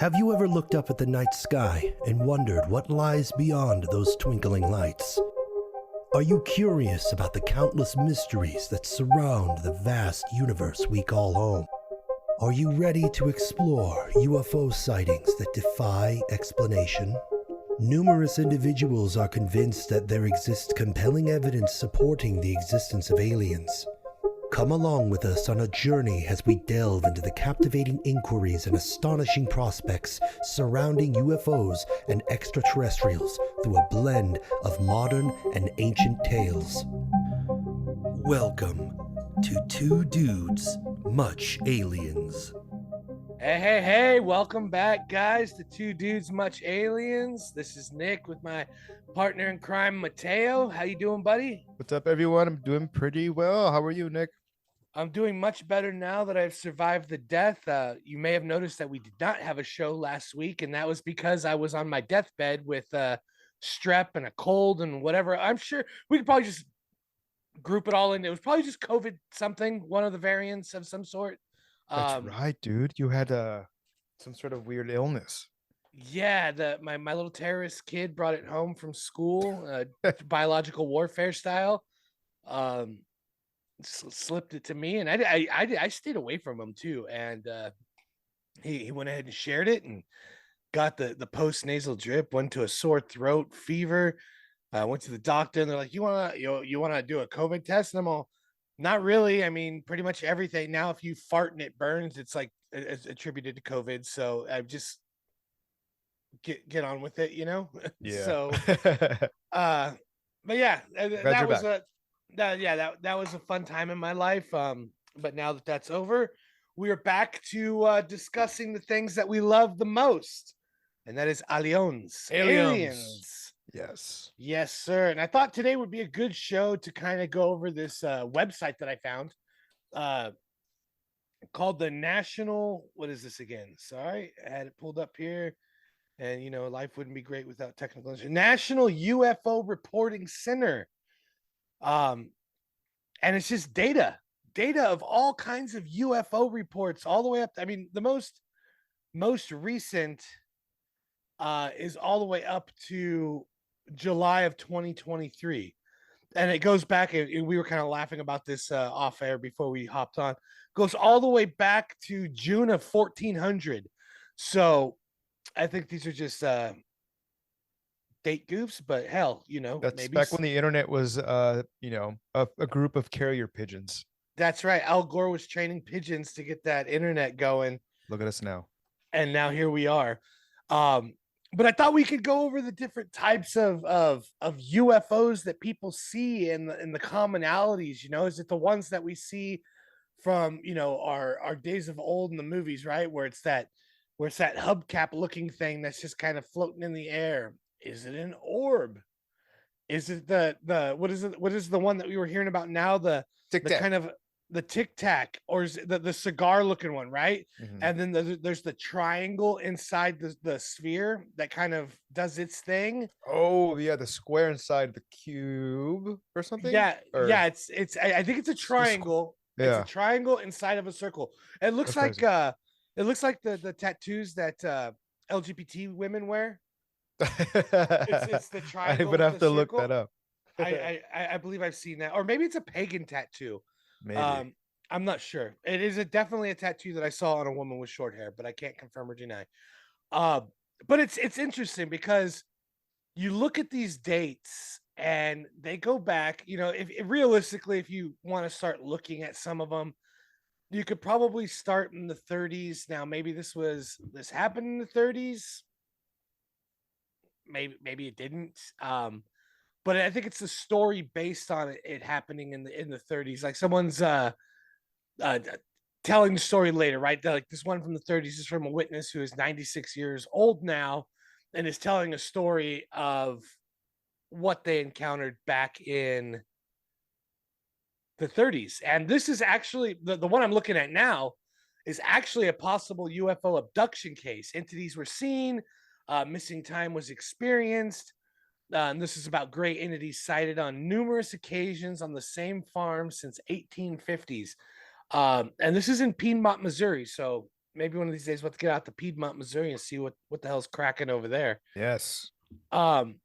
Have you ever looked up at the night sky and wondered what lies beyond those twinkling lights? Are you curious about the countless mysteries that surround the vast universe we call home? Are you ready to explore UFO sightings that defy explanation? Numerous individuals are convinced that there exists compelling evidence supporting the existence of aliens. Come along with us on a journey as we delve into the captivating inquiries and astonishing prospects surrounding UFOs and extraterrestrials through a blend of modern and ancient tales. Welcome to Two Dudes, Much Aliens. Hey, welcome back, guys, to Two Dudes, Much Aliens. This is Nick with my partner in crime, Mateo. How you doing, buddy? What's up, everyone? I'm doing pretty well. How are you, Nick? I'm doing much better now that I've survived the death. You may have noticed that we did not have a show last week, and that was because I was on my deathbed with strep and a cold and whatever. I'm sure we could probably just group it all in. It was probably just COVID something, one of the variants of some sort. That's right, dude. You had some sort of weird illness. Yeah, my little terrorist kid brought it home from school, biological warfare style. Slipped it to me, and I stayed away from him too. And he went ahead and shared it, and got the post nasal drip. Went to a sore throat, fever. Went to the doctor, and they're like, "You wanna do a COVID test?" And I'm all, "Not really. I mean, pretty much everything now. If you fart and it burns, it's like it's attributed to COVID. So I just get on with it, you know." Yeah. So, but yeah, that was that was a fun time in my life. But now that that's over, we are back to discussing the things that we love the most, and that is aliens. Yes, sir. And I thought today would be a good show to kind of go over this website that I found, called the National. What is this again? Sorry, I had it pulled up here, and life wouldn't be great without technical. National UFO Reporting Center. And it's just data of all kinds of UFO reports, all the way up. I mean, the most recent is all the way up to July of 2023, and it goes back. And we were kind of laughing about this off air before we hopped on. Goes all the way back to June of 1400. So I think these are just date goofs, but hell, That's maybe back when the internet was a group of carrier pigeons. That's right. Al Gore was training pigeons to get that internet going. Look at us now. And now here we are. But I thought we could go over the different types of UFOs that people see and the commonalities. Is it the ones that we see from our days of old in the movies, right? Where it's that hubcap looking thing that's just kind of floating in the air. Is it an orb? Is it the what is it? What is the one that we were hearing about now? The kind of the Tic Tac, or is it the cigar looking one, right? Mm-hmm. And then there's the triangle inside the sphere that kind of does its thing. Oh yeah, the square inside the cube or something. Yeah, it's I think it's a triangle. Yeah. It's a triangle inside of a circle. It looks like the tattoos that LGBT women wear. It's the triangle. I would have to look that up. I believe I've seen that, or maybe it's a pagan tattoo. Maybe. I'm not sure. It is definitely a tattoo that I saw on a woman with short hair, but I can't confirm or deny. But it's interesting because you look at these dates and they go back. If realistically, if you want to start looking at some of them, you could probably start in the 30s. Now, maybe this happened in the 30s. Maybe it didn't. But I think it's a story based on it happening in the 30s. Like someone's telling the story later, right? Like this one from the 30s is from a witness who is 96 years old now, and is telling a story of what they encountered back in the 30s. And this is actually the one I'm looking at now is actually a possible UFO abduction case. Entities were seen. Missing time was experienced. And this is about gray entities sighted on numerous occasions on the same farm since 1850s. And this is in Piedmont, Missouri. So maybe one of these days we'll have to get out to Piedmont, Missouri, and see what the hell's cracking over there. Yes. Um,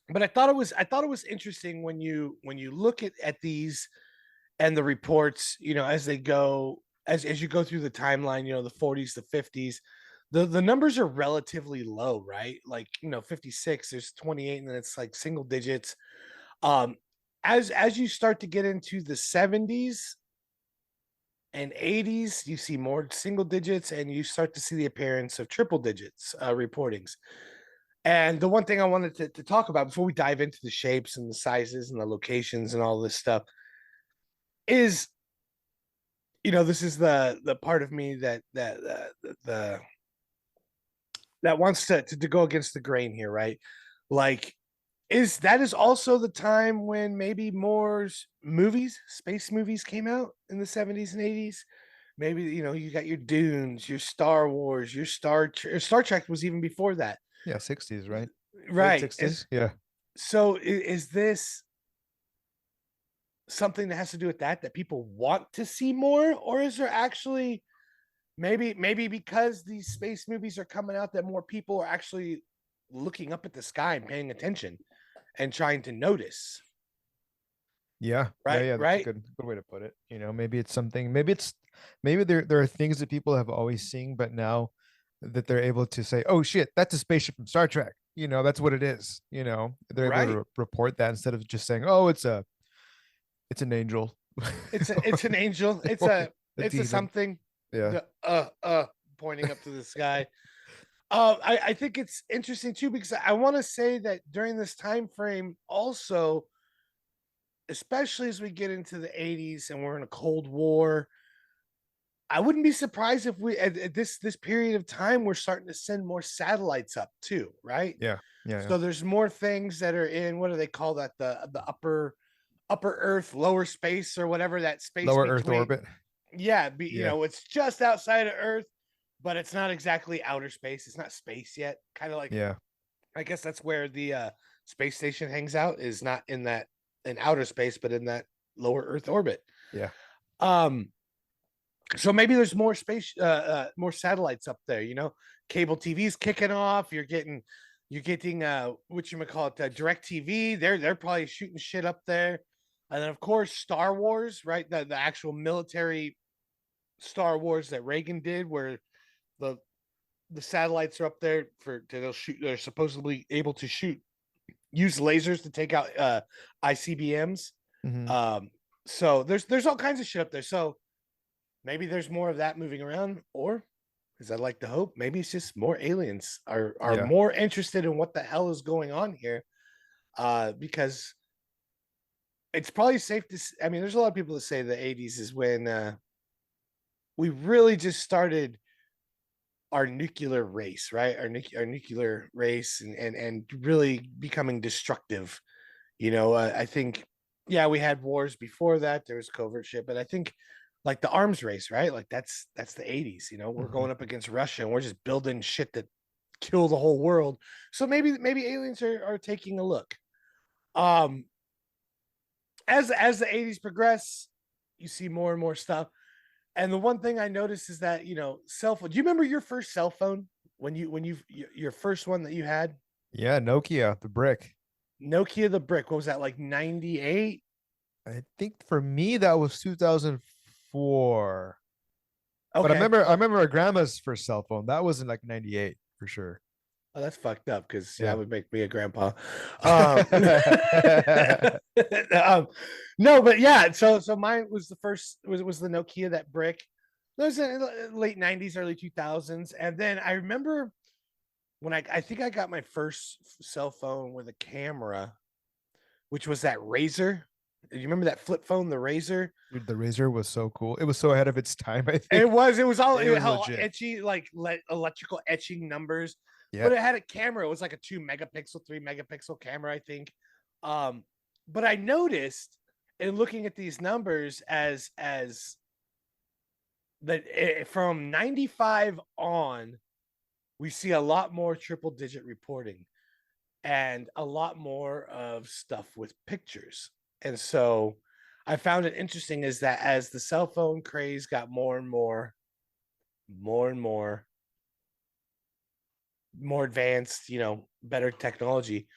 but I thought it was interesting when you look at these and the reports, as they go, as you go through the timeline, the 40s, the 50s, the numbers are relatively low, right? Like, 56, there's 28, and then it's like single digits. Um, as you start to get into the 70s and 80s, you see more single digits, and you start to see the appearance of triple digits reportings. And the one thing I wanted to talk about before we dive into the shapes and the sizes and the locations and all this stuff is, this is the part of me that wants to go against the grain here, right? Like, is also the time when maybe more space movies came out in the 70s and 80s. Maybe, you got your Dunes, your Star Wars, your Star Trek was even before that. Yeah, 60s, right? Late Right. 60s. Yeah. So is this something that has to do with that people want to see more, or is there actually maybe because these space movies are coming out that more people are actually looking up at the sky and paying attention and trying to notice? Yeah. Right. Yeah. That's Right. a good way to put it. Maybe it's something, maybe there are things that people have always seen, but now that they're able to say, oh shit, that's a spaceship from Star Trek. That's what it is. They're able to Right. report that instead of just saying, oh, it's an angel. It's an angel. It's Or a demon. something. Yeah. Pointing up to the sky. I think it's interesting too, because I want to say that during this time frame also, especially as we get into the 80s and we're in a Cold War, I wouldn't be surprised if we at this period of time we're starting to send more satellites up too, right? Yeah. Yeah. So there's more things that are in, what do they call that, the upper Earth, lower space, or whatever that space Lower between. Earth orbit. Yeah, Yeah. it's just outside of Earth, but it's not exactly outer space. It's not space yet. Kind of like, Yeah. I guess that's where the space station hangs out, is not in outer space, but in that lower Earth orbit. Yeah. So maybe there's more more satellites up there. Cable TV's kicking off. You're getting Direct TV. They're probably shooting shit up there, and then of course Star Wars, right? The actual military Star Wars that Reagan did, where the satellites are up there they're supposedly able to use lasers to take out ICBMs. Mhm. So there's all kinds of shit up there. So maybe there's more of that moving around, or, as I like to hope, maybe it's just more aliens are Yeah. more interested in what the hell is going on here. Because it's probably safe to I mean, there's a lot of people that say the 80s is when we really just started our nuclear race, right? Our nuclear race, and really becoming destructive. I think, yeah, we had wars before that. There was covert shit, but I think, like, the arms race, right? Like, that's the 80s. We're going up against Russia, and we're just building shit that kill the whole world. So maybe aliens are taking a look. As the 80s progress, you see more and more stuff. And the one thing I noticed is that, cell phone. Do you remember your first cell phone your first one that you had? Yeah. Nokia, the brick. Nokia the brick. What was that, like 98? I think for me that was 2004. But I Okay. remember our grandma's first cell phone. That was in like 98 for sure. Oh, that's fucked up, because Yeah. that would make me a grandpa. No, but yeah. So mine was the first, was the Nokia, that brick. That was in the late 90s, early 2000s. And then I remember when I think I got my first cell phone with a camera, which was that Razor. Do you remember that flip phone, the Razor? Dude, the Razor was so cool. It was so ahead of its time, I think. It was all It was how legit. etchy, like electrical etching numbers. Yeah. But it had a camera. It was like a 2-megapixel, 3-megapixel camera, I think. But I noticed in looking at these numbers as that from 95 on, we see a lot more triple digit reporting and a lot more of stuff with pictures. And so I found it interesting is that as the cell phone craze got more and more more and more advanced, better technology,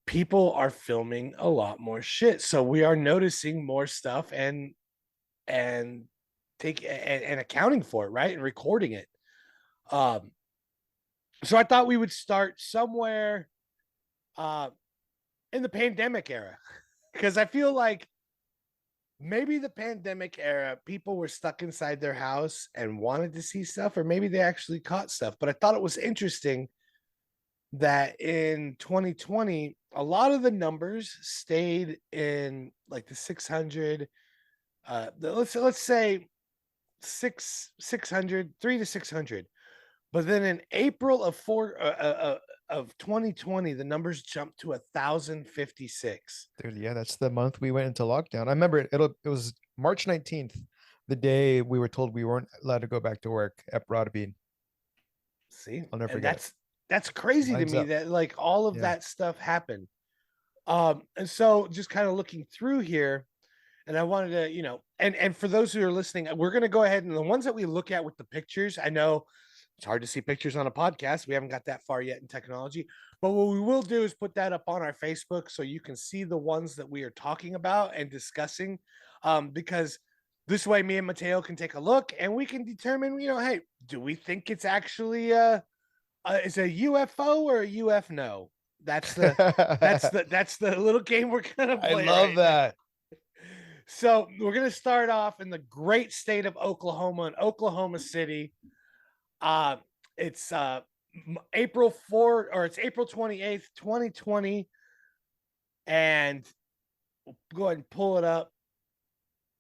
people are filming a lot more shit. So we are noticing more stuff and and accounting for it, right? And recording it. Um, so I thought we would start somewhere in the pandemic era. Because I feel like maybe the pandemic era, people were stuck inside their house and wanted to see stuff, or maybe they actually caught stuff. But I thought it was interesting that in 2020, a lot of the numbers stayed in like the 600. Let's say 600, 3 to 600. But then in April of 2020, the numbers jumped to 1,056. Dude, yeah, that's the month we went into lockdown. I remember it was March 19th, the day we were told we weren't allowed to go back to work at Broadbean. See, I'll never and forget it. that's crazy to Lines me up. that like all of Yeah. that stuff happened. And so just kind of looking through here, and I wanted to, and for those who are listening, we're going to go ahead and the ones that we look at with the pictures. I know it's hard to see pictures on a podcast. We haven't got that far yet in technology, but what we will do is put that up on our Facebook so you can see the ones that we are talking about and discussing. Because this way, me and Mateo can take a look and we can determine, hey, do we think it's actually is a UFO or a UF no? That's the little game we're gonna I play love right now. that. So we're gonna start off in the great state of Oklahoma, in Oklahoma City. Uh, it's April 4th, or it's April 28th, 2020, and we'll go ahead and pull it up.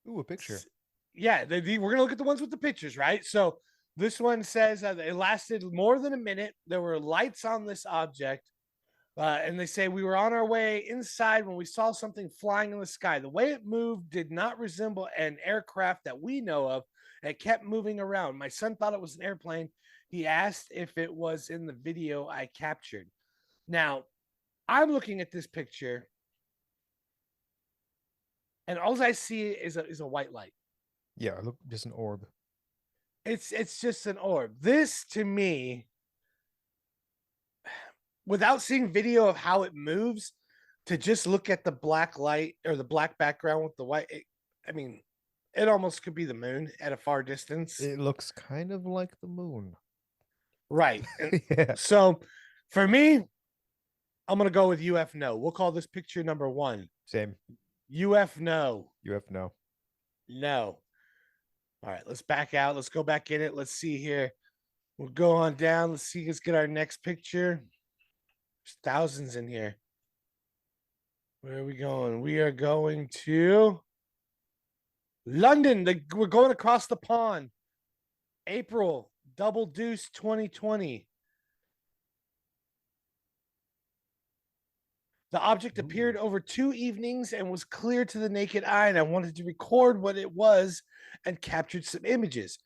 Ooh, a picture. Yeah, we're gonna look at the ones with the pictures, right? So this one says it lasted more than a minute. There were lights on this object. And they say we were on our way inside when we saw something flying in the sky. The way it moved did not resemble an aircraft that we know of. It kept moving around. My son thought it was an airplane. He asked if it was in the video I captured. Now, I'm looking at this picture, and all I see is a white light. Yeah, look, just an orb. It's just an orb. This to me, without seeing video of how it moves, to just look at the black light or the black background with the white, it almost could be the moon at a far distance. It looks kind of like the moon. Right. And Yeah. so for me, I'm going to go with UF no. We'll call this picture number 1. Same. UF no. UF no. No. All right, let's back out. Let's go back in it. Let's see here. We'll go on down. Let's see. Let's get our next picture. There's thousands in here. Where are we going? We are going to London. We're going across the pond. April, Double Deuce 2020. The object appeared over 2 evenings and was clear to the naked eye, and I wanted to record what it was and captured some images.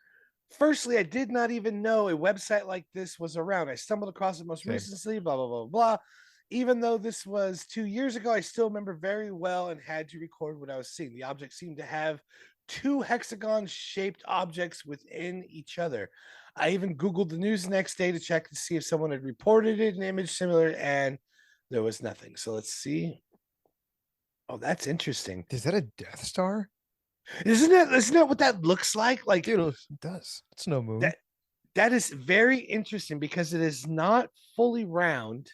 Firstly, I did not even know a website like this was around. I stumbled across it most recently, blah, blah, blah, blah. Even though this was 2 years ago, I still remember very well and had to record what I was seeing. The object seemed to have 2 hexagon-shaped objects within each other. I even Googled the news the next day to check to see if someone had reported an image similar, and there was nothing. So let's see. Oh, that's interesting. Is that a Death Star? Isn't that what that looks like? Like, dude, it does. It's no moon. That is very interesting because it is not fully round.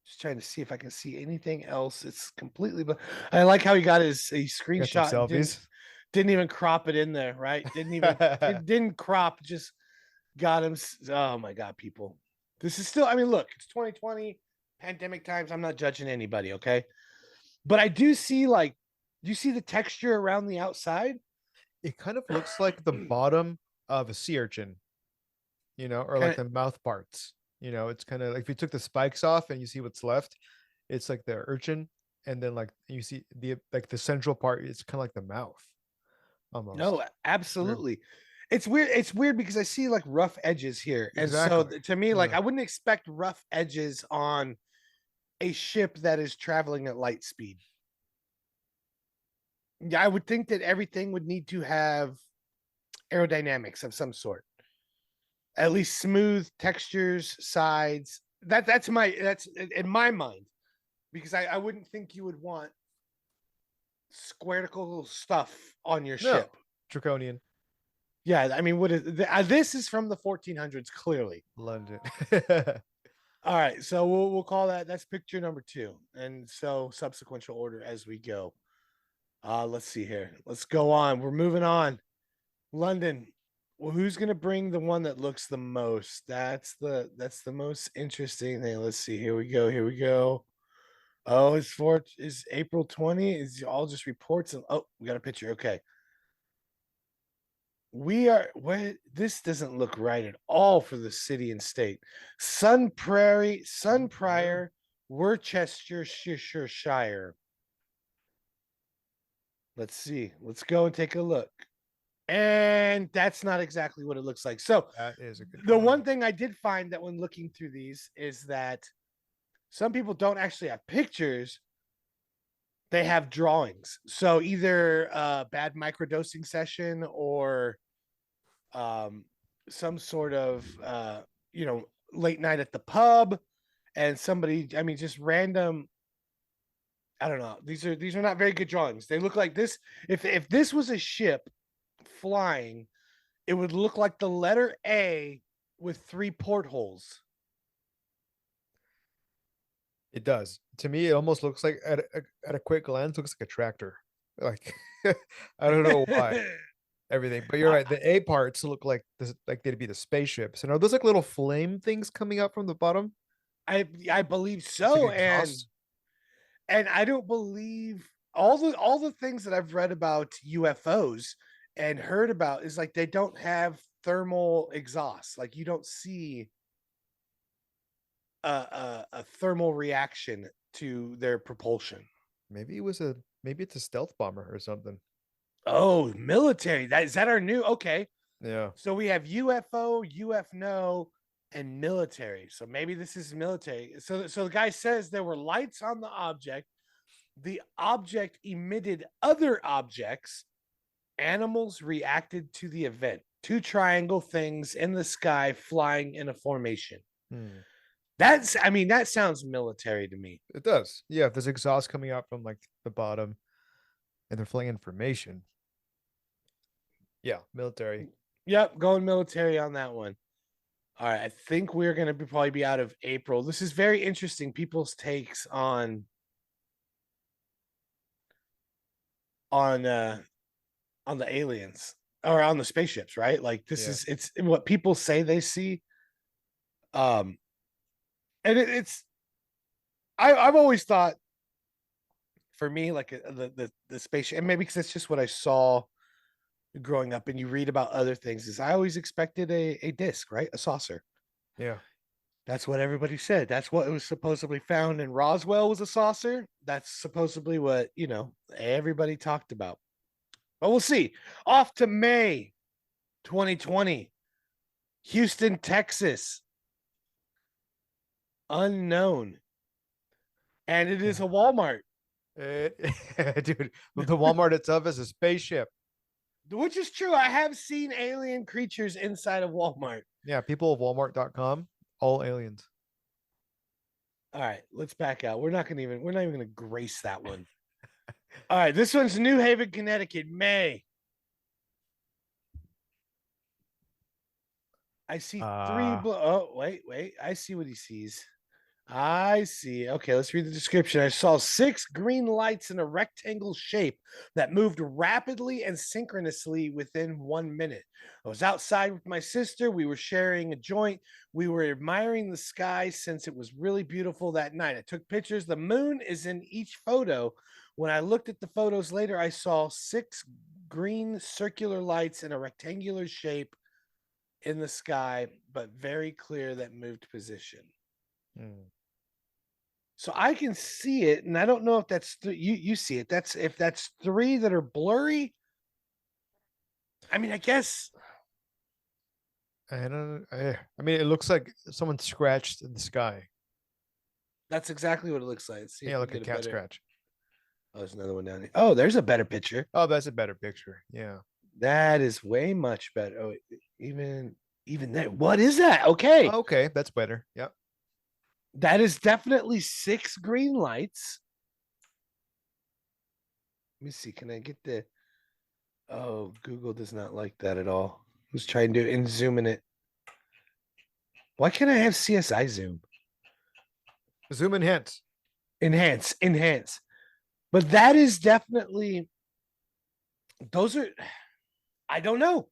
Just trying to see if I can see anything else. It's completely. I like how he got his screenshot. Selfies. Didn't even crop it in there, right? Didn't even it didn't crop. Just got him. Oh my god, people! This is still. I mean, look, it's 2020, pandemic times. I'm not judging anybody, okay? But I do see do you see the texture around the outside? It kind of looks like the bottom of a sea urchin, or like the mouth parts. It's kind of like if you took the spikes off and you see what's left, it's like the urchin, and then like you see the central part, it's kind of like the mouth. Almost. No, absolutely. It's weird. It's weird because I see like rough edges here. Exactly. And so to me, like I wouldn't expect rough edges on a ship that is traveling at light speed. Yeah, I would think that everything would need to have aerodynamics of some sort. At least smooth textures, sides. That's in my mind, because I wouldn't think you would want squarical stuff on your No, ship. draconian. Yeah, I mean, this is from the 1400s, clearly. London. All right, so we'll call that's picture number 2, and so subsequential order as we go. Let's see here. Let's go on. We're moving on. London. Well, who's gonna bring the one that looks the most? That's the most interesting thing. Let's see. Here we go. Here we go. Oh, is April 20? Is all just reports of, oh, we got a picture. Okay. This doesn't look right at all for the city and state. Sun Prior, Worcestershire. Let's see. Let's go and take a look. And that's not exactly what it looks like. So That is a good the one. one thing I did find that when looking through these is that some people don't actually have pictures. They have drawings. So either a bad microdosing session or some sort of late night at the pub, and somebody, I mean, just random, I don't know, these are not very good drawings. They look like this. If this was a ship flying, it would look like the letter A with 3 portholes. It does. To me, it almost looks like at a quick glance, looks like a tractor. Like I don't know why. Everything, but you're right. The A parts look like this, like they'd be the spaceships. And are those like little flame things coming up from the bottom? I believe It's so, like exhaust? and I don't believe all the things that I've read about UFOs and heard about is like they don't have thermal exhaust. Like you don't see a thermal reaction to their propulsion. Maybe it's a stealth bomber or something. Oh, military. Is that our new? Okay. Yeah. So we have UFO, UFNO, and military. So maybe this is military. So the guy says there were lights on the object. The object emitted other objects. Animals reacted to the event. 2 triangle things in the sky flying in a formation. That sounds military to me. It does. Yeah, if there's exhaust coming out from like the bottom and they're flying information. Yeah, military. Yep, going military on that one. All right, I think we're going to probably be out of April. This is very interesting. People's takes on the aliens or on the spaceships, right? Like it's what people say they see. And I've always thought, for me, like the spaceship, and maybe because it's just what I saw growing up, and you read about other things, is I always expected a disc, right? A saucer. Yeah. That's what everybody said. That's what it was supposedly found in Roswell, was a saucer. That's supposedly what, everybody talked about. But we'll see. Off to May 2020. Houston, Texas. Unknown. And it is a Walmart. Dude, the Walmart itself is a spaceship. Which is true. I have seen alien creatures inside of Walmart. Yeah, people of Walmart.com, all aliens. All right, let's back out. We're not even gonna grace that one. All right, this one's New Haven, Connecticut, May. I see 3 oh, wait. I see what he sees. I see. Okay, let's read the description. I saw 6 green lights in a rectangle shape that moved rapidly and synchronously within 1 minute. I was outside with my sister. We were sharing a joint. We were admiring the sky since it was really beautiful that night. I took pictures. The moon is in each photo. When I looked at the photos later, I saw 6 green circular lights in a rectangular shape in the sky, but very clear that moved position. So I can see it, and I don't know if that's you see it. If that's 3 that are blurry. I mean, I guess. I mean, it looks like someone scratched in the sky. That's exactly what it looks like. Yeah, like a cat scratch. Oh, there's another one down here. Oh, there's a better picture. Oh, that's a better picture. Yeah. That is way much better. Oh, even that. What is that? Okay. Okay, that's better. Yep. That is definitely 6 green lights. Let me see. Can I get the Oh, Google does not like that at all. Let's try and do it and zoom in it. Why can't I have CSI zoom? Zoom enhance. Enhance. But that is definitely those are I don't know.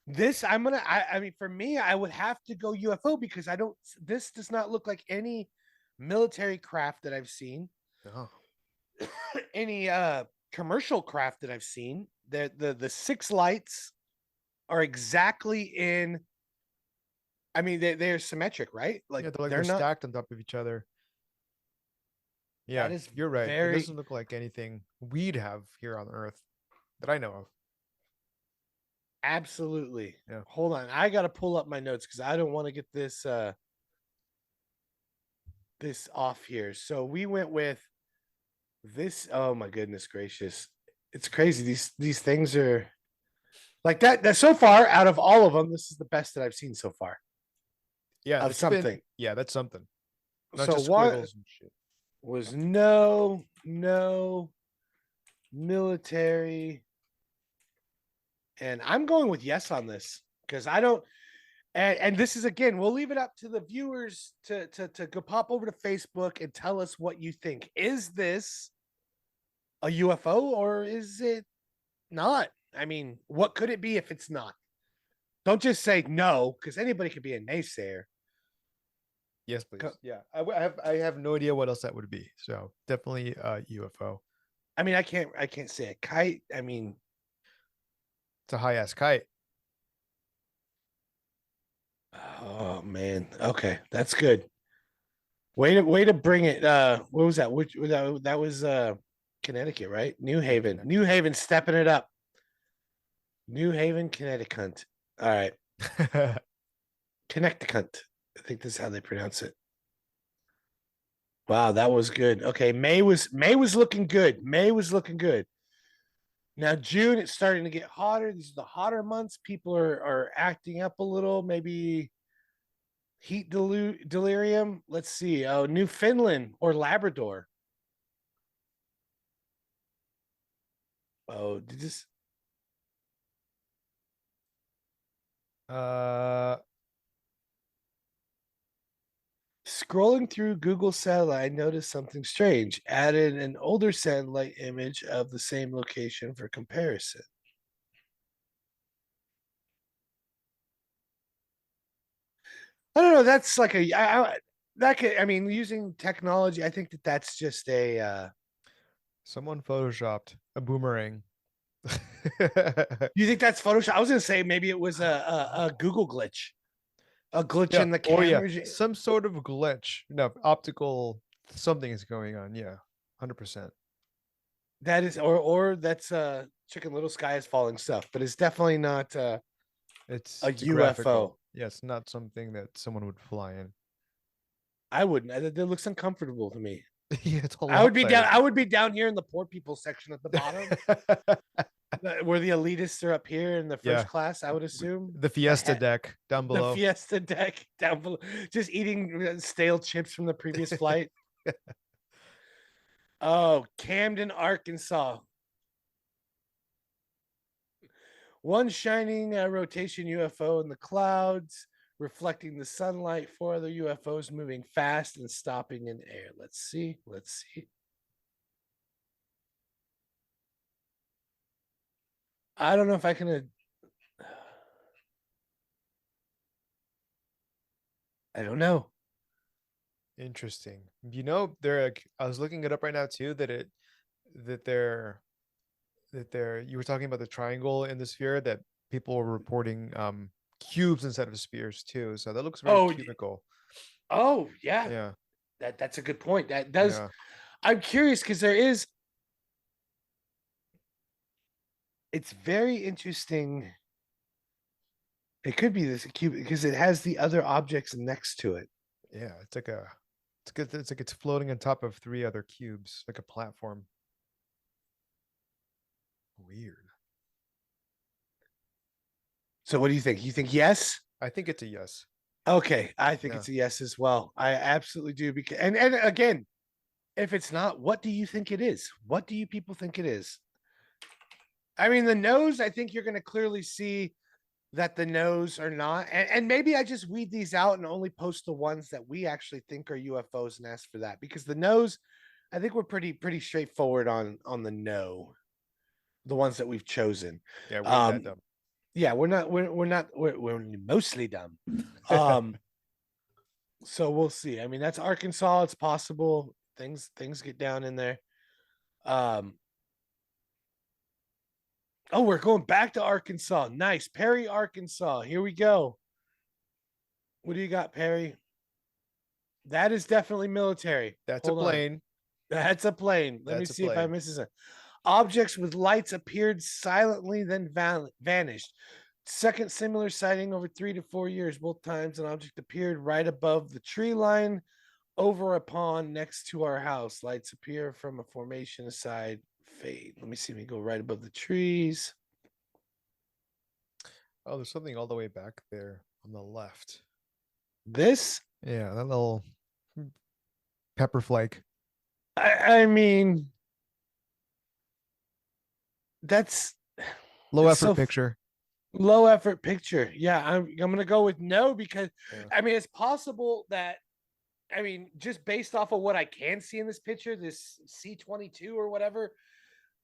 This I mean for me, I would have to go UFO because this does not look like any military craft that I've seen. Oh. Any commercial craft that I've seen. The 6 lights are exactly in. I mean, they're symmetric, right? Like Yeah, they're they're not. stacked on top of each other. Yeah, That is you're right. It very doesn't look like anything we'd have here on Earth that I know of. absolutely. Yeah. Hold on, I gotta pull up my notes because I don't want to get this off here. So we went with this. Oh my goodness gracious, it's crazy. These things are like that. That so far out of all of them, this is the best that I've seen so far Yeah, of something. yeah, that's something. Not So just one squiggles and shit. was no military, and I'm going with yes on this because I don't. And this is again, we'll leave it up to the viewers to go pop over to Facebook and tell us what you think. Is this a UFO or is it not? I mean, what could it be if it's not? Don't just say no, because anybody could be a naysayer. Yes, please. Yeah, I have no idea what else that would be. So definitely UFO. I mean, I can't say a kite. I mean, It's a high ass kite. oh man. Okay, that's good. Way to bring it. What was that? Which that was Connecticut, right? New Haven. Connecticut. New Haven stepping it up. New Haven, Connecticut. All right. Connecticut. I think this is how they pronounce it. Wow, that was good. Okay, May was looking good. May was looking good. Now June, it's starting to get hotter. These are the hotter months. People are acting up a little. Maybe heat delirium. Let's see. Oh, Newfoundland or Labrador. Oh, did this? Scrolling through Google Satellite, I noticed something strange. Added an older satellite image of the same location for comparison. I don't know. That's like that could. I mean, using technology, I think that's just a. Someone photoshopped a boomerang. You think that's Photoshop? I was gonna say maybe it was a Google glitch, a glitch Yeah. in the Or yeah, camera. some sort of glitch. No, optical something is going on. Yeah, 100%. That is, or that's Chicken Little Sky is falling stuff, but it's definitely not It's a it's a UFO. graphical. Yes, not something that someone would fly in. I wouldn't. That looks uncomfortable to me. Yeah, it's all I would be down. lopsided. I would be down here in the poor people section at the bottom, where the elitists are up here in the first Yeah. class. I would assume The Fiesta deck down the below. Fiesta deck down below, just eating stale chips from the previous flight. Oh, Camden, Arkansas. One shining rotation UFO in the clouds, reflecting the sunlight. 4 other UFOs moving fast and stopping in air. Let's see. Let's see. I don't know if I can. I don't know. Interesting. You know, they're I was looking it up right now too, that they're you were talking about the triangle in the sphere, that people were reporting cubes instead of spheres too. So that looks very Oh, cubical. oh yeah. Yeah. That's a good point. That does. Yeah. I'm curious because there is. It's very interesting. It could be this cube because it has the other objects next to it. Yeah. It's like it's good. It's like it's floating on top of 3 other cubes, like a platform. Weird. So what do you think? You think yes? I think it's a yes. Okay, I think Yeah. it's a yes as well. I absolutely do. Because and again, if it's not, what do you think it is? What do you people think it is? I mean, the nose, I think you're going to clearly see that the nose are not. And maybe I just weed these out and only post the ones that we actually think are UFOs and ask for that. Because the nose, I think we're pretty straightforward on the no, the ones that we've chosen. Yeah, we ain't that dumb. Yeah, we're mostly dumb. Um, so we'll see. I mean, that's Arkansas. It's possible things get down in there. Um, oh, we're going back to Arkansas. Nice. Perry, Arkansas. Here we go. What do you got, Perry? That is definitely military. That's Hold a on. plane. That's a plane. Let me That's a see if I plane. misses it. Objects with lights appeared silently, then vanished. Second similar sighting over 3 to 4 years. Both times an object appeared right above the tree line over a pond next to our house. Lights appear from a formation aside, fade. Let me see me go right above the trees. Oh, there's something all the way back there on the left. This, Yeah, that little pepper flake. I mean, that's Low it's effort so picture. low effort picture. Yeah, I'm gonna go with no because Yeah. I mean it's possible that I mean just based off of what I can see in this picture, this C-22 or whatever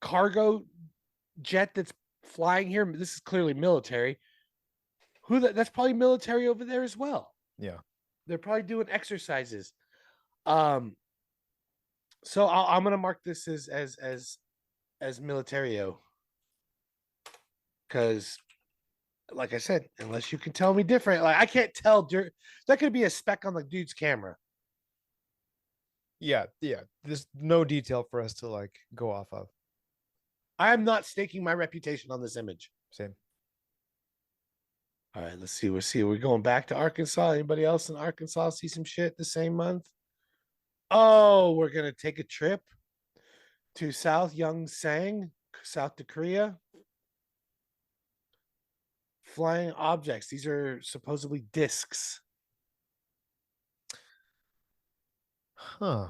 cargo jet that's flying here. This is clearly military. That's probably military over there as well. Yeah. They're probably doing exercises. So I'm gonna mark this as militario because like I said, unless you can tell me different, like I can't tell. That could be a speck on the dude's camera. Yeah. There's no detail for us to like go off of. I am not staking my reputation on this image. Same. All right, let's see. We're going back to Arkansas. Anybody else in Arkansas see some shit the same month? Oh, we're gonna take a trip to South Youngsang, South Korea. Flying objects. These are supposedly discs. Huh.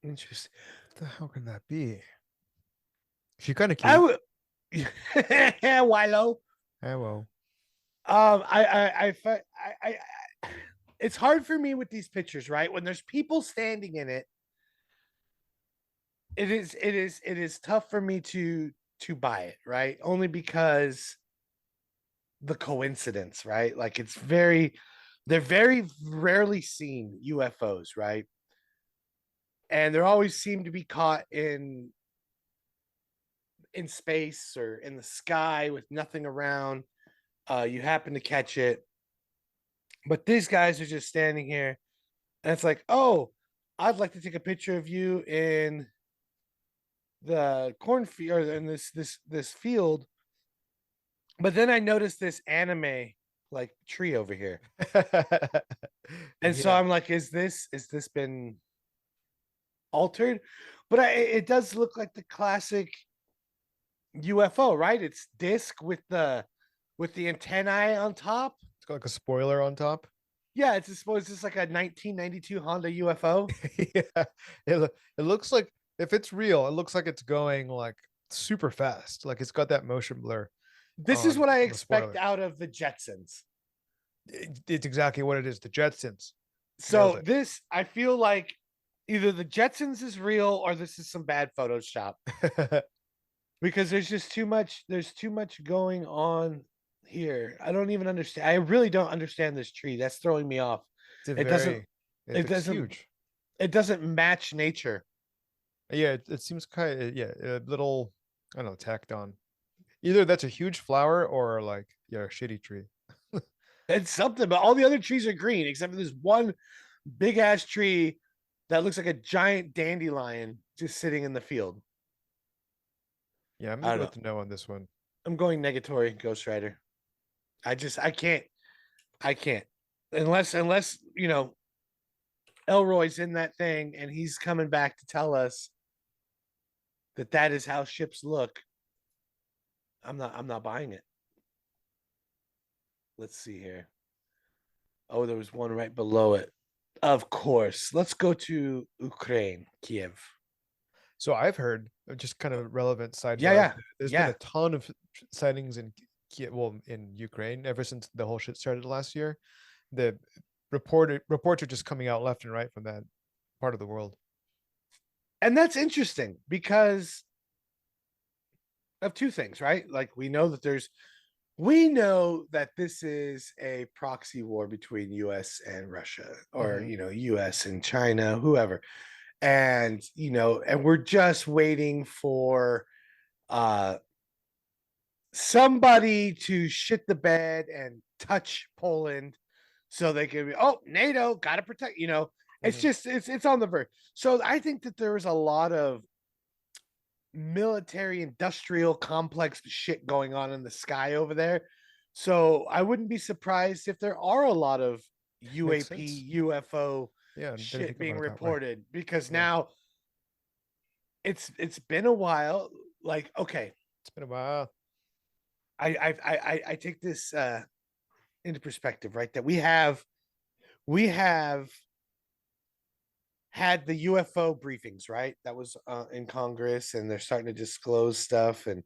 Interesting. What the hell can that be? She kind of I cute. would. Wilo. Hello. I it's hard for me with these pictures, right? When there's people standing in it, it is tough for me to buy it, right? Only because the coincidence, right? Like they're very rarely seen UFOs, right? And they always seem to be caught in space or in the sky with nothing around. You happen to catch it, but these guys are just standing here, and it's like, oh, I'd like to take a picture of you in the cornfield or in this field. But then I noticed this anime like tree over here, and so Yeah. I'm like, is this been altered? But it does look like the classic UFO, right? It's disc with the antennae on top. It's got like a spoiler on top. Yeah, it's just like a 1992 Honda UFO. Yeah. It looks like if it's real, it looks like it's going like super fast. Like it's got that motion blur. This is what I on the expect spoiler. out of the Jetsons. It's exactly what it is. The Jetsons. So Nailed it. this, I feel like either the Jetsons is real or this is some bad Photoshop because there's just too much. There's too much going on here. I don't even understand. I really don't understand this tree. That's throwing me off. It's It doesn't. it It looks doesn't. huge. It doesn't match nature. Yeah, it seems kind of a little, I don't know, tacked on. Either that's a huge flower or like a shitty tree. It's something, but all the other trees are green except for this one big ass tree that looks like a giant dandelion just sitting in the field. Yeah, I'm I gonna don't go know. with no on this one. I'm going negatory Ghost Rider. I can't unless Elroy's in that thing and he's coming back to tell us that is how ships look, I'm not buying it. Let's see here. Oh, there was one right below it. Of course. Let's go to Ukraine, Kiev. So I've heard, just kind of relevant sidebar. Yeah. There's been a ton of sightings in in Ukraine ever since the whole shit started last year. The reports are just coming out left and right from that part of the world. And that's interesting because of two things, right? Like we know that this is a proxy war between US and Russia, or US and China, whoever. And and we're just waiting for somebody to shit the bed and touch Poland so they can be, oh, NATO gotta protect, it's just it's on the verge. So I think that there is a lot of military industrial complex shit going on in the sky over there. So I wouldn't be surprised if there are a lot of UAP, UFO shit being reported, because now it's been a while. Like, okay, it's been a while. I take this into perspective, right? That we have had the UFO briefings, right? That was in Congress, and they're starting to disclose stuff. And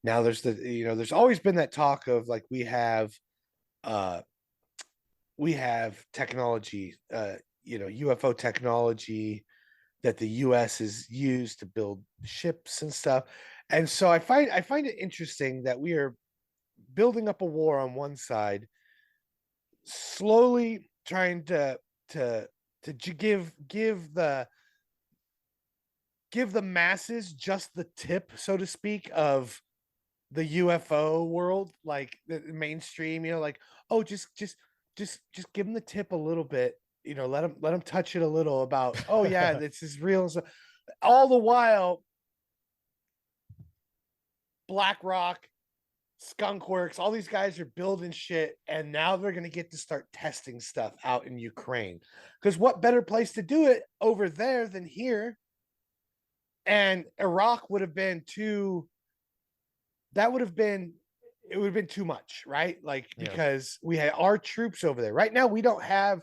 now there's there's always been that talk of like we have technology, UFO technology that the US is used to build ships and stuff. And so I find it interesting that we are building up a war on one side, slowly trying to give the masses just the tip, so to speak, of the UFO world, like the mainstream, like, oh, just give them the tip a little bit, let them touch it a little about, oh yeah, this is real. So all the while, BlackRock, Skunkworks, all these guys are building shit, and now they're going to get to start testing stuff out in Ukraine, because what better place to do it over there than here? And Iraq would have been too much, right? Like, because we had our troops over there. Right now we don't have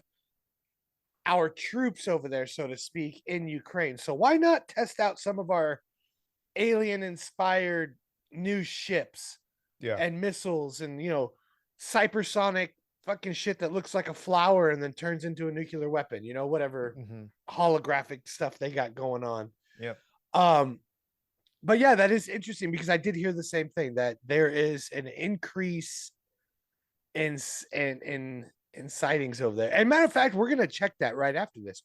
our troops over there, so to speak, in Ukraine. So why not test out some of our alien inspired new ships and missiles and hypersonic fucking shit that looks like a flower and then turns into a nuclear weapon, whatever holographic stuff they got going on. But yeah, that is interesting, because I did hear the same thing, that there is an increase in sightings over there. And matter of fact, we're gonna check that right after this,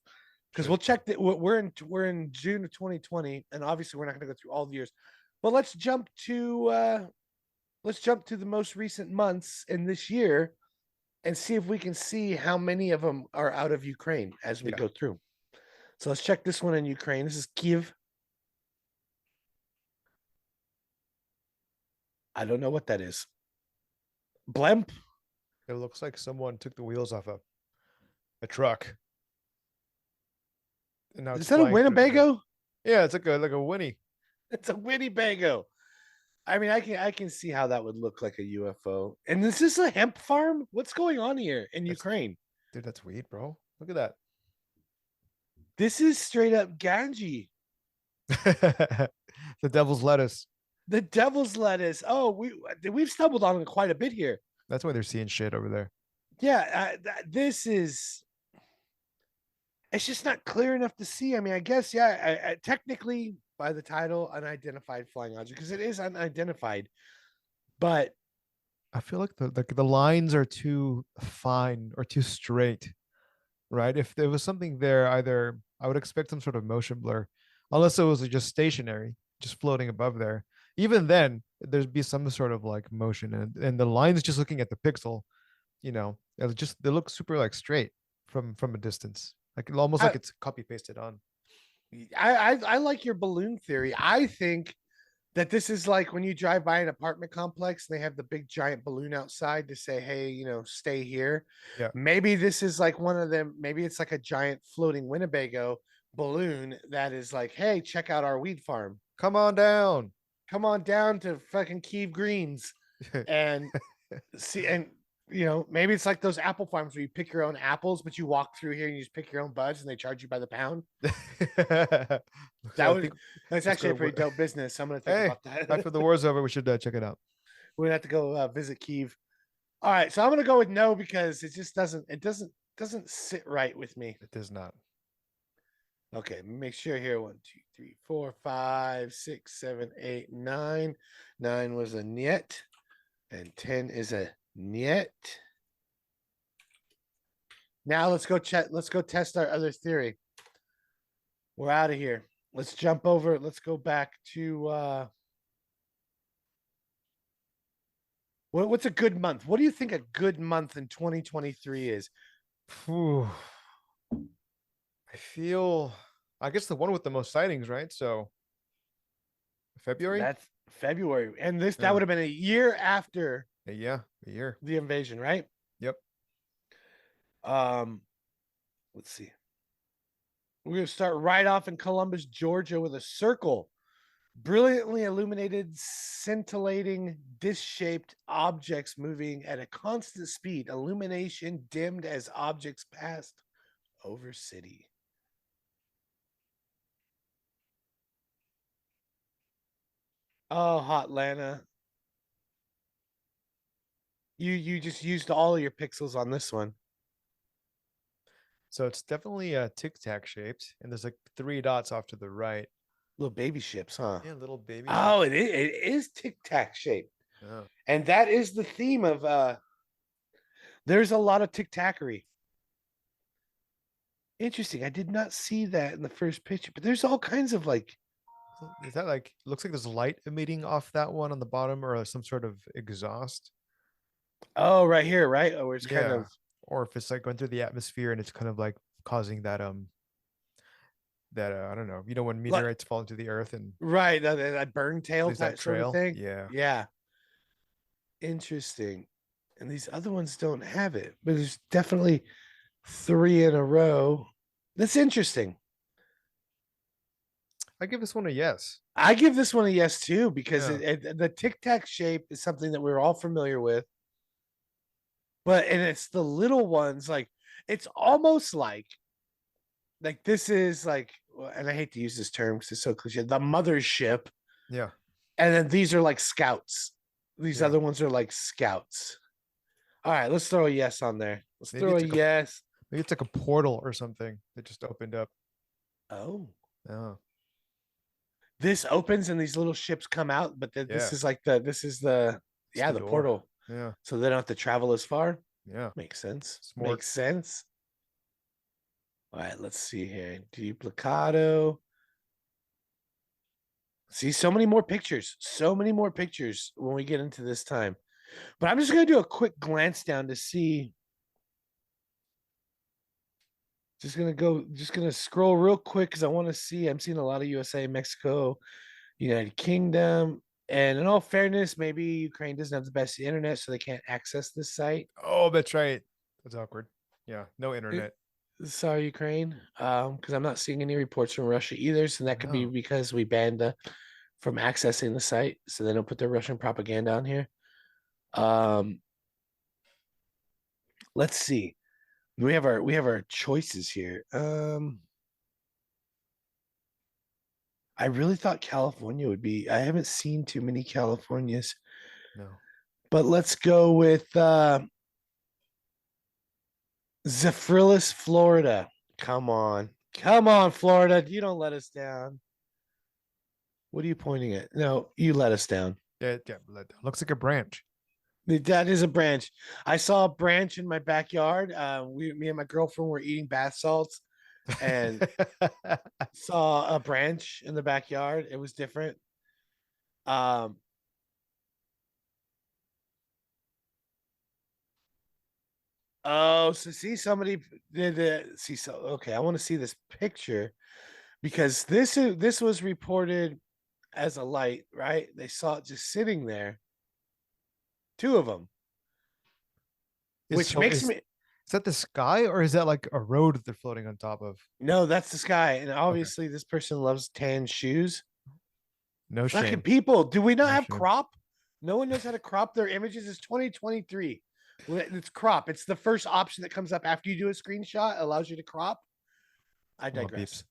because we'll check that. We're in June of 2020, and obviously we're not gonna go through all the years, but let's jump to the most recent months in this year and see if we can see how many of them are out of Ukraine as we go through. So let's check this one in Ukraine. This is Kiev. I don't know what that is. Blemp? It looks like someone took the wheels off a truck. And now is that a Winnebago? Yeah, it's like a Winnie. It's a Winnebago. I mean, I can see how that would look like a UFO. And is this a hemp farm? What's going on here in Ukraine? Dude, that's weed, bro. Look at that. This is straight up ganji. The devil's lettuce. The devil's lettuce. Oh, we've stumbled on it quite a bit here. That's why they're seeing shit over there. Yeah, this is. It's just not clear enough to see. I mean, I guess I technically, by the title, unidentified flying object, because it is unidentified, but I feel like the lines are too fine or too straight, right? If there was something there, either I would expect some sort of motion blur, unless it was just stationary, just floating above there. Even then, there'd be some sort of like motion, and the lines just looking at the pixel, they look super like straight from a distance, like almost like it's copy pasted on. I like your balloon theory. I think that this is like when you drive by an apartment complex and they have the big giant balloon outside to say, hey, stay here. Yeah. Maybe this is like one of them. Maybe it's like a giant floating Winnebago balloon that is like, hey, check out our weed farm. Come on down. Come on down to fucking Kiev Greens and see. And maybe it's like those apple farms where you pick your own apples, but you walk through here and you just pick your own buds, and they charge you by the pound. I think That's let's actually go a pretty to dope business. I'm gonna think Hey, about that. after the war's over, we should check it out. We're gonna have to go visit Kiev. All right, so I'm gonna go with no because it just doesn't sit right with me. It does not. Okay, make sure here. 1, 2, 3, 4, 5, 6, 7, 8, 9. 9 was a niet, and 10 is a niet. Now let's go check. Let's go test our other theory. We're out of here. Let's jump over. Let's go back to what's a good month? What do you think a good month in 2023 is? Whew. I guess the one with the most sightings, right? So February? That's February. And that would have been a year after a year. The invasion, right? Yep. Let's see. We're gonna start right off in Columbus, Georgia, with a circle. Brilliantly illuminated, scintillating, disc-shaped objects moving at a constant speed. Illumination dimmed as objects passed over city. Oh, hot Lana. You just used all of your pixels on this one. So it's definitely a tic-tac shaped, and there's like 3 dots off to the right. Little baby ships, huh? Yeah, little baby Oh, ships. it is tic-tac shaped. Oh. And that is the theme of there's a lot of tic-tackery. Interesting. I did not see that in the first picture, but there's all kinds of like. Is that like, looks like there's light emitting off that one on the bottom, or some sort of exhaust? Oh, right here, right? Oh, where it's kind of. Or if it's like going through the atmosphere and it's kind of like causing that I don't know, when meteorites fall into the earth and right, that burn tail there's that sort of trail. thing. Yeah. Interesting. And these other ones don't have it, but there's definitely 3 in a row. That's interesting. I give this one a yes. I give this one a yes too, because the tic-tac shape is something that we're all familiar with. And it's the little ones, like it's almost like this is like, and I hate to use this term because it's so cliche, the mothership. Yeah. And then these are like scouts. These other ones are like scouts. All right, let's throw a yes on there. Let's throw a yes. Maybe it's like a portal or something that just opened up. Oh. Oh. This opens and these little ships come out, but this is like the portal. Yeah. So they don't have to travel as far. Yeah. Makes sense. Smart. Makes sense. All right, let's see here. Duplicado. See, so many more pictures. So many more pictures when we get into this time. But I'm just going to do a quick glance down to see. Just going to scroll real quick because I want to see. I'm seeing a lot of USA, Mexico, United Kingdom. And in all fairness, maybe Ukraine doesn't have the best internet, so they can't access this site. Oh, that's right. That's awkward. Yeah, no internet. Sorry, Ukraine. Because I'm not seeing any reports from Russia either. So that could be because we banned from accessing the site, so they don't put their Russian propaganda on here. Let's see. We have our choices here. I really thought California would be. I haven't seen too many Californias. No. But let's go with Zephyrillus, Florida. Come on, Florida! You don't let us down. What are you pointing at? No, you let us down. Yeah. Looks like a branch. That is a branch. I saw a branch in my backyard. Me and my girlfriend were eating bath salts and saw a branch in the backyard. It was different. Oh, so see, somebody did see. So okay, I want to see this picture because this was reported as a light, right? They saw it just sitting there. 2 of them. Which makes me. Is that the sky or is that like a road that they're floating on top of? No, that's the sky. And obviously this person loves tan shoes. No Fucking shame. people, do we not No have shame. crop? No one knows how to crop their images. It's 2023. It's crop. It's the first option that comes up after you do a screenshot. It allows you to crop. I Come on, digress. peeps.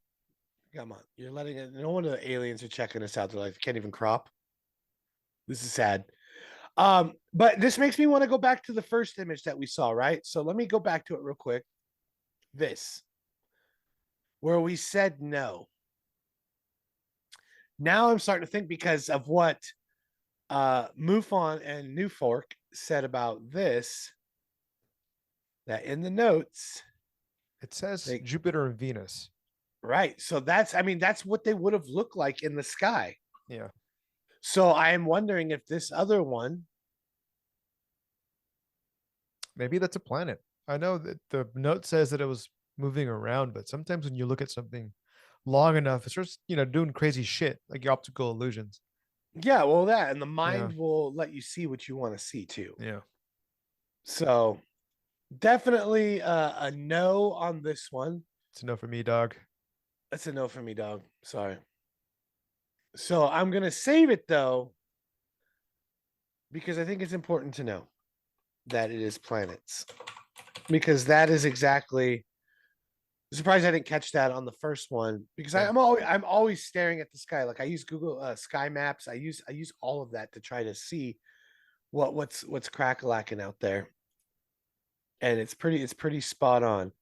Come on. You're letting it. No wonder the aliens are checking us out. They're like, can't even crop. This is sad. But this makes me want to go back to the first image that we saw, right? So let me go back to it real quick. This, where we said no. Now I'm starting to think, because of what Mufon and Newfork said about this, that in the notes It says they, Jupiter and Venus. right. So that's, I mean, that's what they would have looked like in the sky. Yeah. So I am wondering if this other one, Maybe that's a planet. I know that the note says that it was moving around, but sometimes when you look at something long enough, it starts, doing crazy shit, like your optical illusions. yeah, well, that, and the Yeah. mind will let you see what you want to see too. Yeah. So definitely a no on this one. It's a no for me, dog. That's a no for me, dog. Sorry. So I'm gonna save it though, because I think it's important to know that it is planets, because that is exactly. I'm surprised I didn't catch that on the first one, because Yeah. I'm always staring at the sky. Like I use Google Sky Maps. I use all of that to try to see what's crack-a-lacking out there, and it's pretty spot on.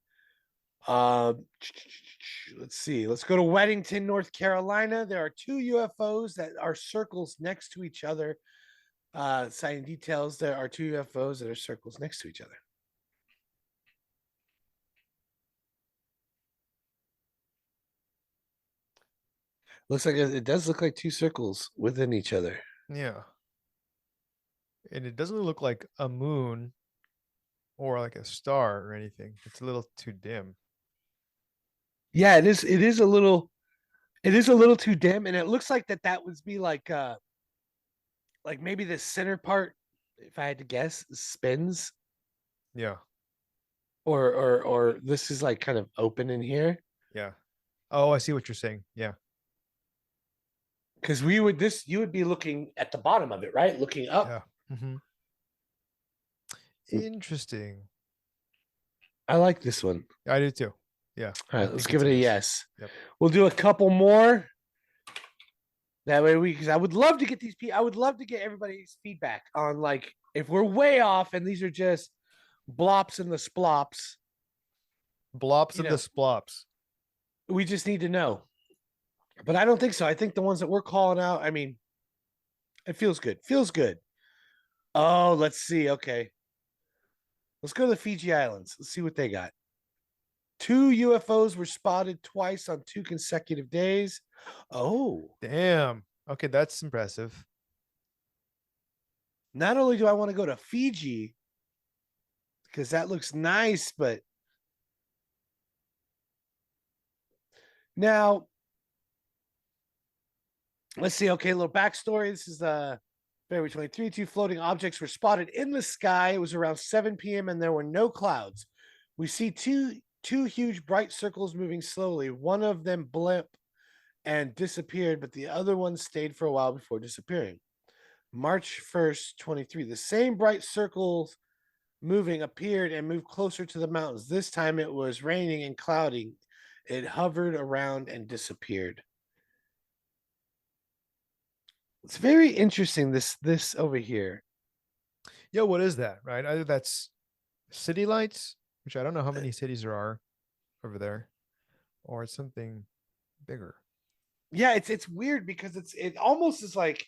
Let's see. Let's go to Weddington, North Carolina. There are 2 UFOs that are circles next to each other. Sighting details. There are 2 UFOs that are circles next to each other. Looks like it does look like 2 circles within each other. Yeah. And it doesn't look like a moon or like a star or anything. It's a little too dim. Yeah, it is. It is a little too dim, and it looks like that would be like maybe the center part, if I had to guess, spins, Yeah. or this is like kind of open in here, Yeah. Oh, I see what you're saying. Yeah. because you would be looking at the bottom of it, right? Looking up. Yeah. Mm-hmm. Interesting. I like this one. I do too. Yeah. All I right, let's think give it's it a yes. yes. Yep. We'll do a couple more. That way because I would love to get I would love to get everybody's feedback on, like, if we're way off and these are just blops and the splops. Blops and the splops. We just need to know. But I don't think so. I think the ones that we're calling out, I mean, it feels good. Feels good. Oh, let's see. Okay. Let's go to the Fiji Islands. Let's see what they got. 2 UFOs were spotted twice on 2 consecutive days. Oh. Damn. Okay, that's impressive. Not only do I want to go to Fiji, because that looks nice, but now let's see. Okay, a little backstory. This is February 23. 2 floating objects were spotted in the sky. It was around 7 p.m. and there were no clouds. We see two huge bright circles moving slowly. One of them blipped and disappeared, but the other one stayed for a while before disappearing. March 1st, 23. The same bright circles moving appeared and moved closer to the mountains. This time it was raining and cloudy. It hovered around and disappeared. It's very interesting, this over here. Yeah, what is that? Right? Either that's city lights, which I don't know how many cities there are over there, or it's something bigger. Yeah, it's weird because it almost is like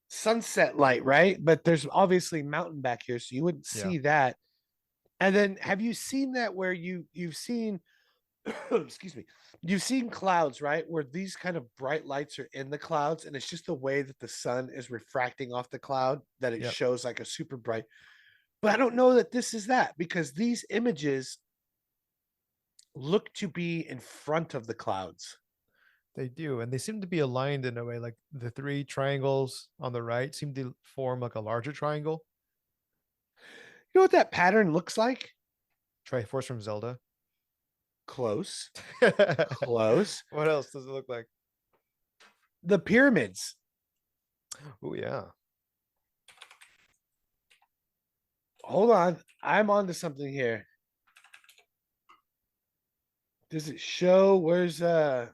sunset light, right? But there's obviously mountain back here, so you wouldn't see that. And then have you seen that where you've seen excuse me, you've seen clouds, right, where these kind of bright lights are in the clouds, and it's just the way that the sun is refracting off the cloud that it shows like a super bright. But I don't know that this is that, because these images look to be in front of the clouds. They do, and they seem to be aligned in a way, like the 3 triangles on the right seem to form like a larger triangle. You know what that pattern looks like? Triforce from Zelda. Close. Close. What else does it look like? The pyramids. Oh yeah. Hold on. I'm onto something here. Does it show where's I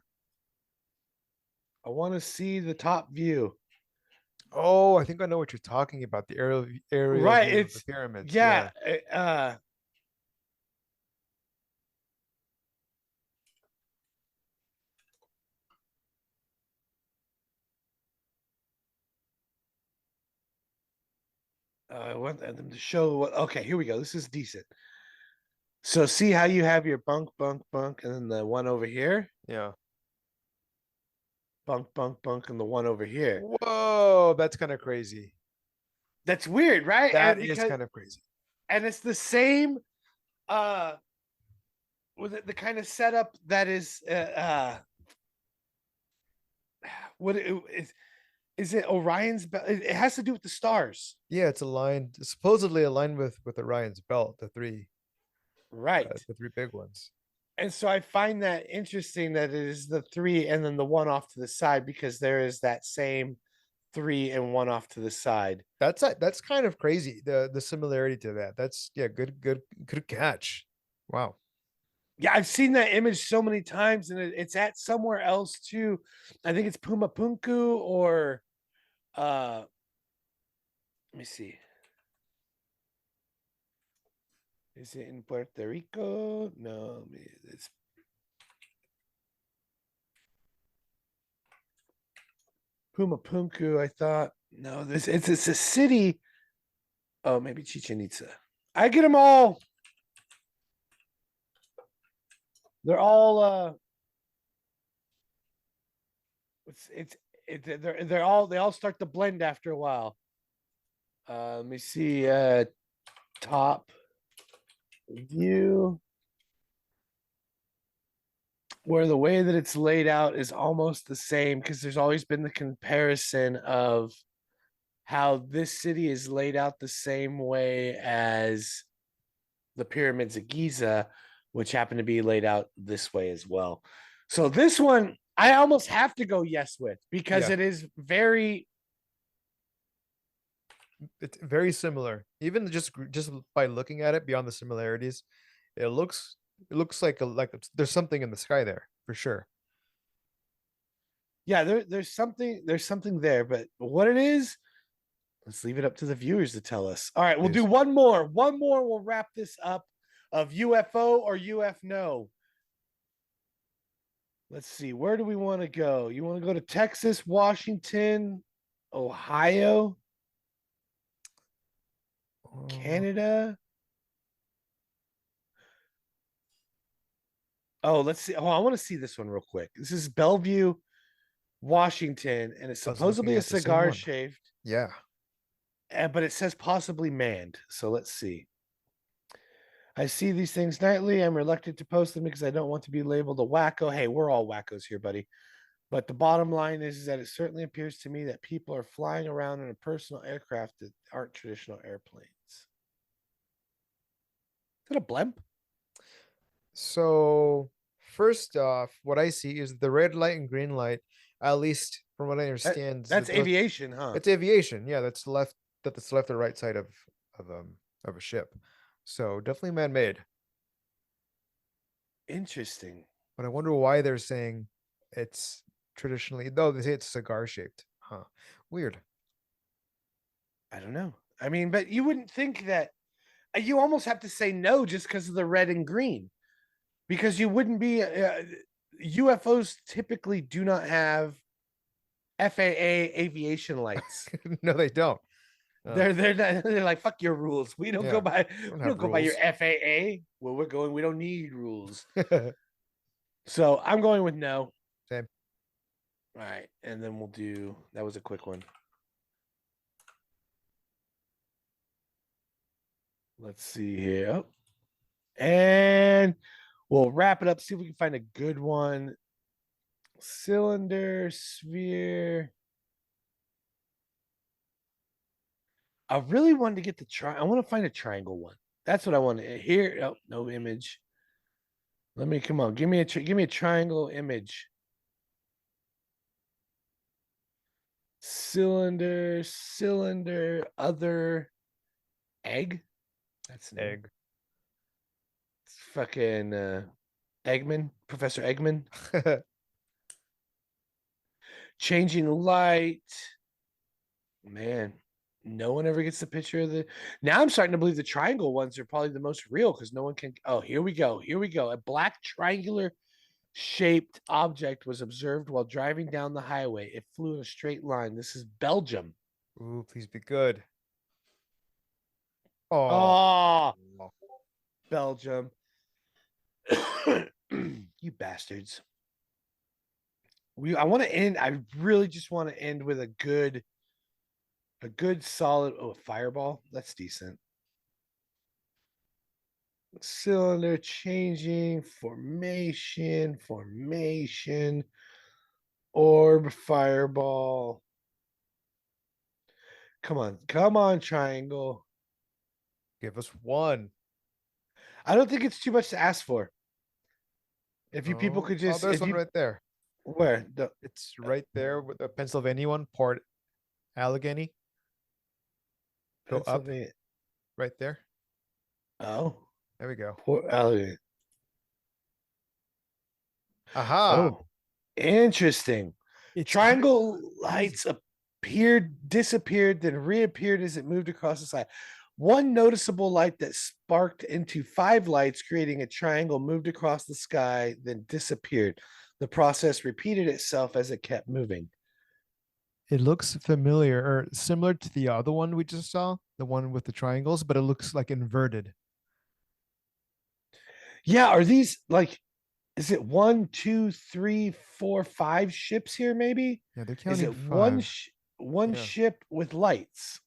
want to see the top view. Oh, I think I know what you're talking about. The aerial Right, view of the it's pyramids. yeah, Yeah. I want them to show what. Okay, here we go. This is decent. So see how you have your bunk, bunk, bunk, and then the one over here, Yeah. bunk, bunk, bunk, and the one over here. Whoa, that's kind of crazy. That's weird, right? That And is because kind of crazy. and it's the same uh with the kind of setup that is what is it Orion's belt? It has to do with the stars, Yeah, it's aligned, supposedly aligned with Orion's belt, right? the three big ones. And so I find that interesting that it is the three and then the one off to the side because there is that same three and one off to the side. That's kind of crazy. The similarity to that. That's yeah, good catch. Wow. Yeah, I've seen that image so many times, and it's at somewhere else too. I think it's Pumapunku or let me see. Is it in Puerto Rico? No, it's Pumapunku. I thought no, this it's a city. Oh, maybe Chichen Itza. I get them all. They're all they all start to blend after a while. Let me see top view where the way that it's laid out is almost the same because there's always been the comparison of how this city is laid out the same way as the pyramids of Giza, which happen to be laid out this way as well. So this one I almost have to go yes with because Yeah. it is It's very similar. Even just by looking at it beyond the similarities, it looks like there's something in the sky there for sure. yeah, there's something there, but what it is, let's leave it up to the viewers to tell us. All right, we'll do one more. One more, we'll wrap this up of UFO or UF no. Let's see, where do we want to go? You want to go to Texas, Washington, Ohio, Canada? Oh, let's see. Oh, I want to see this one real quick. This is Bellevue, Washington, and it's I was looking supposedly a at the same cigar one. shaved, Yeah. but it says possibly manned. So let's see. I see these things nightly. I'm reluctant to post them because I don't want to be labeled a wacko. Hey, we're all wackos here, buddy. But the bottom line is that it certainly appears to me that people are flying around in a personal aircraft that aren't traditional airplanes. Is that a blimp? So first off, what I see is the red light and green light, at least from what I understand, That's aviation, huh? it's aviation. Yeah, that's left or right side of of a ship. So definitely man-made. Interesting. But I wonder why they're saying it's traditionally, though they say it's cigar shaped. Huh. Weird. I don't know. I mean, but you wouldn't think that you almost have to say no just because of the red and green, because you wouldn't be. UFOs typically do not have FAA aviation lights. No, they don't. They're like fuck your rules. We don't Yeah, go by don't we have don't go by your rules. FAA. Well, we're going. We don't need rules. So I'm going with no. Same. All right, and then we'll do. That was a quick one. Let's see here. Oh, and we'll wrap it up. See if we can find a good one. Cylinder, sphere. I really wanted to get the I want to find a triangle one. That's what I want to here. Oh, no image. Let me come on. Give me a triangle image. cylinder, other, egg. That's new. Egg. It's fucking Eggman, Professor Eggman. Changing light. Man, no one ever gets the picture of the. Now I'm starting to believe the triangle ones are probably the most real because no one can. Oh, here we go. Here we go. A black triangular shaped object was observed while driving down the highway. It flew in a straight line. This is Belgium. Ooh, please be good. Oh, Oh, Belgium. You bastards. I want to end. I really just want to end with a good solid. Oh, a fireball. That's decent. Cylinder changing formation, orb, fireball. Come on, triangle. give us one. I don't think it's too much to ask for. If you people could just, there's if one you, right there. where the, It's right there with the Pennsylvania one, Port Allegheny. Go up Pennsylvania. right there. Oh, There we go. Port Allegheny. Aha. Oh, interesting. It's Triangle lights appeared, disappeared, then reappeared as it moved across the sky. One noticeable light that sparked into 5 lights, creating a triangle, moved across the sky, then disappeared. The process repeated itself as it kept moving. It looks familiar or similar to the other one we just saw, the one with the triangles, but it looks like inverted. Yeah, are these like, is it 1, 2, 3, 4, 5 ships here? Maybe Yeah, they're is counting it one 5. one Yeah. ship with lights?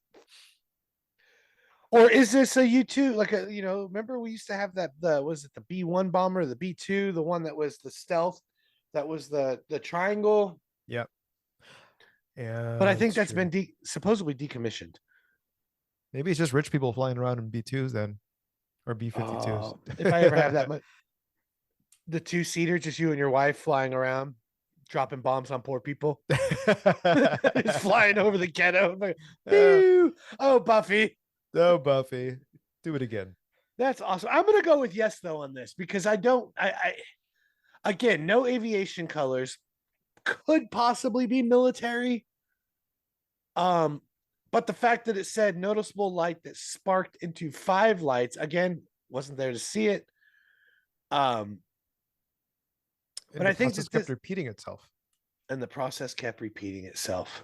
Or is this a U2, like a, remember we used to have that, was it the B1 bomber, the B2, the one that was the stealth, that was the triangle? Yep. Yeah. But I think that's that's true. been supposedly decommissioned. Maybe it's just rich people flying around in B2s then, or B-52s. If I ever have that much, the 2-seater, just you and your wife flying around, dropping bombs on poor people, just flying over the ghetto. Like, pew! Oh, Buffy. No, Buffy. Do it again. That's awesome. I'm gonna go with yes though on this because I don't. I again, no aviation colors, could possibly be military. But the fact that it said noticeable light that sparked into 5 lights, again, wasn't there to see it. And But the I think process that kept repeating itself. and the process kept repeating itself.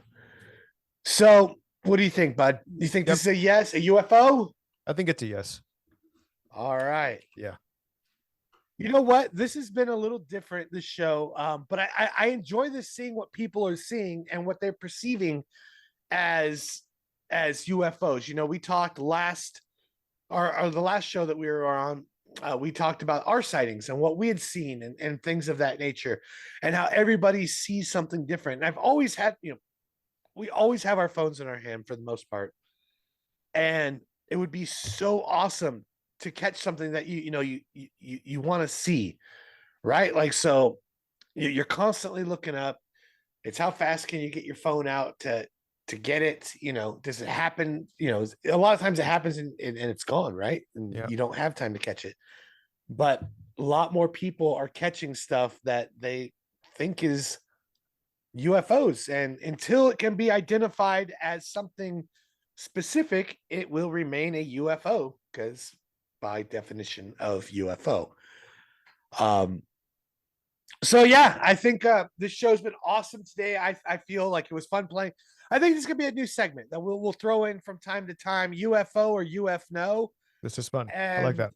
So, what do you think, bud? You think this is a yes, a UFO? I think it's a yes. All right. Yeah. You know what? This has been a little different, this show. But I enjoy this, seeing what people are seeing and what they're perceiving as UFOs. We talked last, or the last show that we were on, we talked about our sightings and what we had seen and things of that nature, and how everybody sees something different. And I've always had, we always have our phones in our hand for the most part. And it would be so awesome to catch something that you want to see, right? Like, so you're constantly looking up. It's how fast can you get your phone out to get it? Does it happen? A lot of times it happens and it's gone, right? And you don't have time to catch it. But a lot more people are catching stuff that they think is UFOs, and until it can be identified as something specific, it will remain a UFO, because by definition of UFO. So yeah, I think this show's been awesome today. I feel like it was fun playing. I think this could be a new segment that we'll throw in from time to time, UFO or UFNO. This is fun. And, I like that.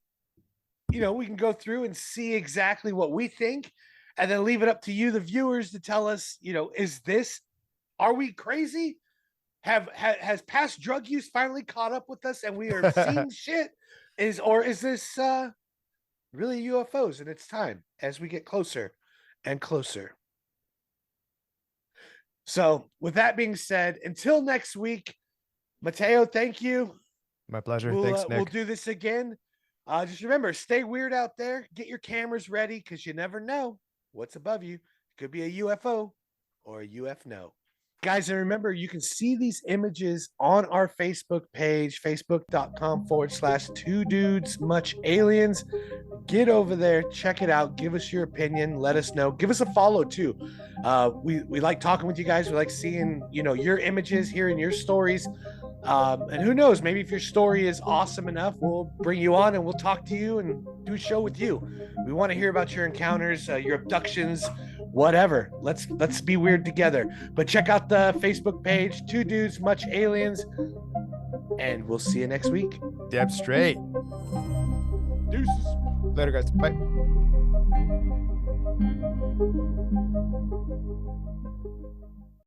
We can go through and see exactly what we think, and then leave it up to you, the viewers, to tell us, are we crazy? Has past drug use finally caught up with us and we are seeing shit? Is this really UFOs? And it's time as we get closer and closer. So with that being said, until next week, Mateo, thank you. My pleasure. Thanks, Nick. We'll do this again. Just remember, stay weird out there. Get your cameras ready, because you never know what's above you. It could be a UFO or a UFNO. Guys, and remember, you can see these images on our Facebook page, facebook.com/two dudes much aliens. Get over there, check it out, give us your opinion, let us know, give us a follow too. We like talking with you guys. We like seeing, you know, your images, hearing your stories. And who knows, maybe if your story is awesome enough, we'll bring you on and we'll talk to you and do a show with you. We want to hear about your encounters, your abductions, whatever. Let's be weird together. But check out the Facebook page, Two Dudes Much Aliens, and we'll see you next week. Deb straight. Deuces. Later, guys. Bye.